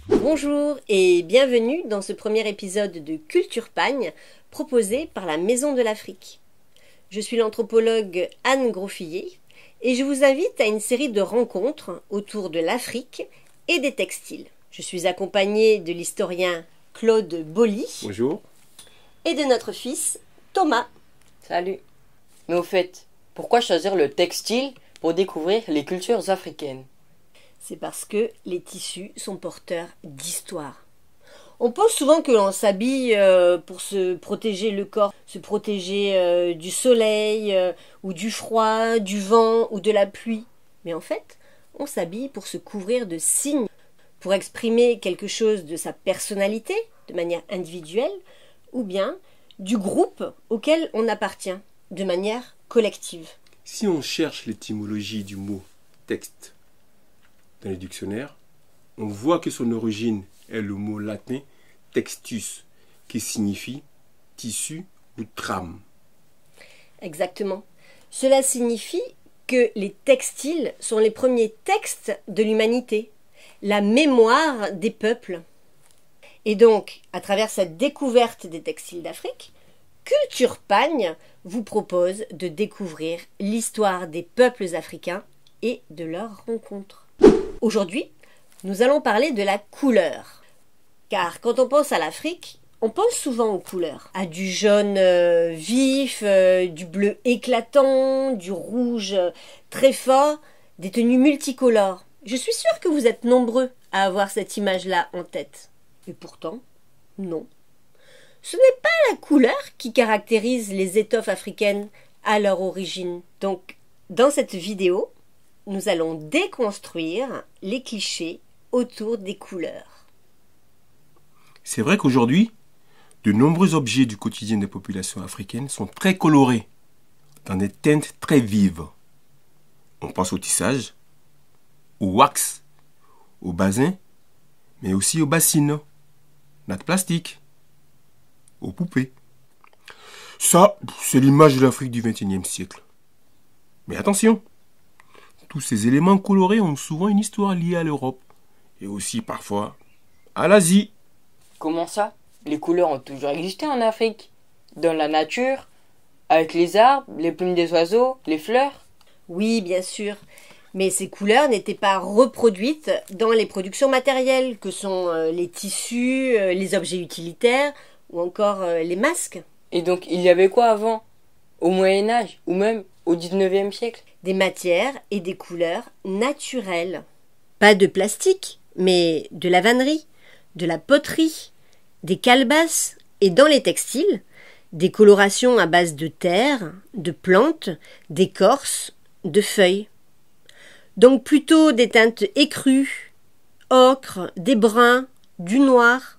Bonjour et bienvenue dans ce premier épisode de Culture Pagne proposé par la Maison de l'Afrique. Je suis l'anthropologue Anne Grosfillet et je vous invite à une série de rencontres autour de l'Afrique et des textiles. Je suis accompagnée de l'historien Claude Boly. Bonjour. Et de notre fils Thomas. Salut. Mais au fait, pourquoi choisir le textile pour découvrir les cultures africaines? C'est parce que les tissus sont porteurs d'histoire. On pense souvent que l'on s'habille pour se protéger le corps, se protéger du soleil ou du froid, du vent ou de la pluie. Mais en fait, on s'habille pour se couvrir de signes, pour exprimer quelque chose de sa personnalité de manière individuelle ou bien du groupe auquel on appartient de manière collective. Si on cherche l'étymologie du mot texte dans les dictionnaires, on voit que son origine est le mot latin textus, qui signifie tissu ou trame. Exactement. Cela signifie que les textiles sont les premiers textes de l'humanité, la mémoire des peuples. Et donc, à travers cette découverte des textiles d'Afrique, Culture Pagne vous propose de découvrir l'histoire des peuples africains et de leurs rencontres. Aujourd'hui, nous allons parler de la couleur. Car quand on pense à l'Afrique, on pense souvent aux couleurs. À du jaune vif, du bleu éclatant, du rouge très fort, des tenues multicolores. Je suis sûre que vous êtes nombreux à avoir cette image-là en tête. Et pourtant, non. Ce n'est pas la couleur qui caractérise les étoffes africaines à leur origine. Donc, dans cette vidéo, nous allons déconstruire les clichés autour des couleurs. C'est vrai qu'aujourd'hui, de nombreux objets du quotidien des populations africaines sont très colorés, dans des teintes très vives. On pense au tissage, au wax, au basin, mais aussi aux bassines, nattes plastiques, aux poupées. Ça, c'est l'image de l'Afrique du XXIe siècle. Mais attention, tous ces éléments colorés ont souvent une histoire liée à l'Europe, et aussi parfois à l'Asie. Comment ça? Les couleurs ont toujours existé en Afrique. Dans la nature, avec les arbres, les plumes des oiseaux, les fleurs. Oui, bien sûr. Mais ces couleurs n'étaient pas reproduites dans les productions matérielles, que sont les tissus, les objets utilitaires ou encore les masques. Et donc, il y avait quoi avant? Au Moyen-Âge ou même au 19e siècle? Des matières et des couleurs naturelles. Pas de plastique, mais de la vannerie, de la poterie, des calebasses et dans les textiles, des colorations à base de terre, de plantes, d'écorce, de feuilles. Donc plutôt des teintes écrues, ocre, des bruns, du noir,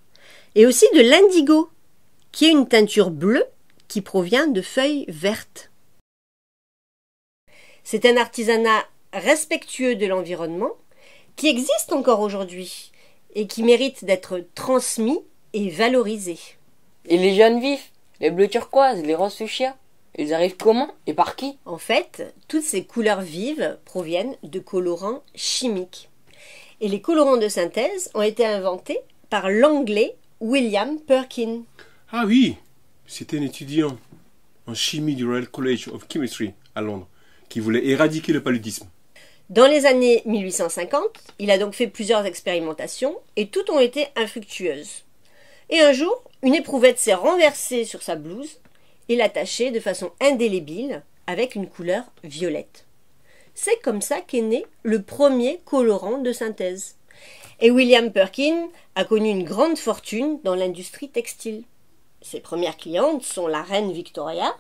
et aussi de l'indigo, qui est une teinture bleue qui provient de feuilles vertes. C'est un artisanat respectueux de l'environnement qui existe encore aujourd'hui et qui mérite d'être transmis et valorisé. Et les jaunes vifs, les bleus turquoises, les roses fuchsia, ils arrivent comment et par qui? En fait, toutes ces couleurs vives proviennent de colorants chimiques. Et les colorants de synthèse ont été inventés par l'anglais William Perkin. Ah oui, c'était un étudiant en chimie du Royal College of Chemistry à Londres qui voulait éradiquer le paludisme. Dans les années 1850, il a donc fait plusieurs expérimentations et toutes ont été infructueuses. Et un jour, une éprouvette s'est renversée sur sa blouse et l'a tachée de façon indélébile avec une couleur violette. C'est comme ça qu'est né le premier colorant de synthèse. Et William Perkin a connu une grande fortune dans l'industrie textile. Ses premières clientes sont la reine Victoria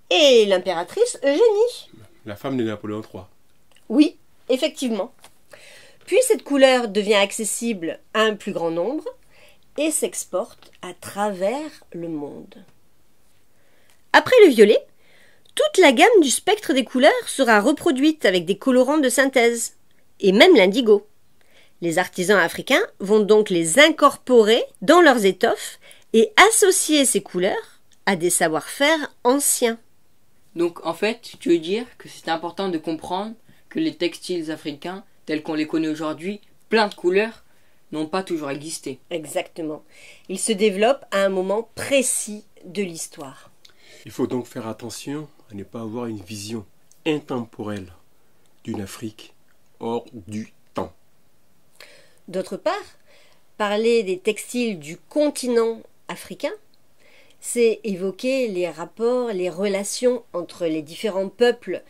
et l'impératrice Eugénie. La femme de Napoléon III. Oui, effectivement. Puis cette couleur devient accessible à un plus grand nombre et s'exporte à travers le monde. Après le violet, toute la gamme du spectre des couleurs sera reproduite avec des colorants de synthèse, et même l'indigo. Les artisans africains vont donc les incorporer dans leurs étoffes et associer ces couleurs à des savoir-faire anciens. Donc en fait, tu veux dire que c'est important de comprendre que les textiles africains, tels qu'on les connaît aujourd'hui, pleins de couleurs, n'ont pas toujours existé. Exactement. Ils se développent à un moment précis de l'histoire. Il faut donc faire attention à ne pas avoir une vision intemporelle d'une Afrique hors du temps. D'autre part, parler des textiles du continent africain, c'est évoquer les rapports, les relations entre les différents peuples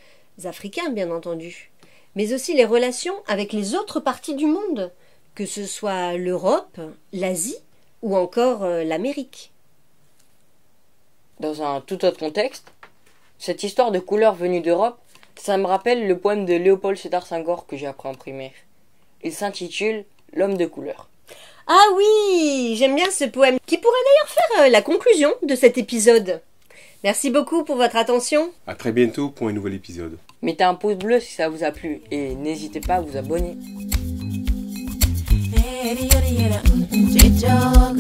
africains, bien entendu, mais aussi les relations avec les autres parties du monde, que ce soit l'Europe, l'Asie ou encore l'Amérique. Dans un tout autre contexte, cette histoire de couleurs venues d'Europe, ça me rappelle le poème de Léopold Sédar Senghor que j'ai appris en primaire. Il s'intitule « L'homme de couleur ». Ah oui, j'aime bien ce poème, qui pourrait d'ailleurs faire la conclusion de cet épisode. Merci beaucoup pour votre attention. À très bientôt pour un nouvel épisode. Mettez un pouce bleu si ça vous a plu et n'hésitez pas à vous abonner. J-Jog,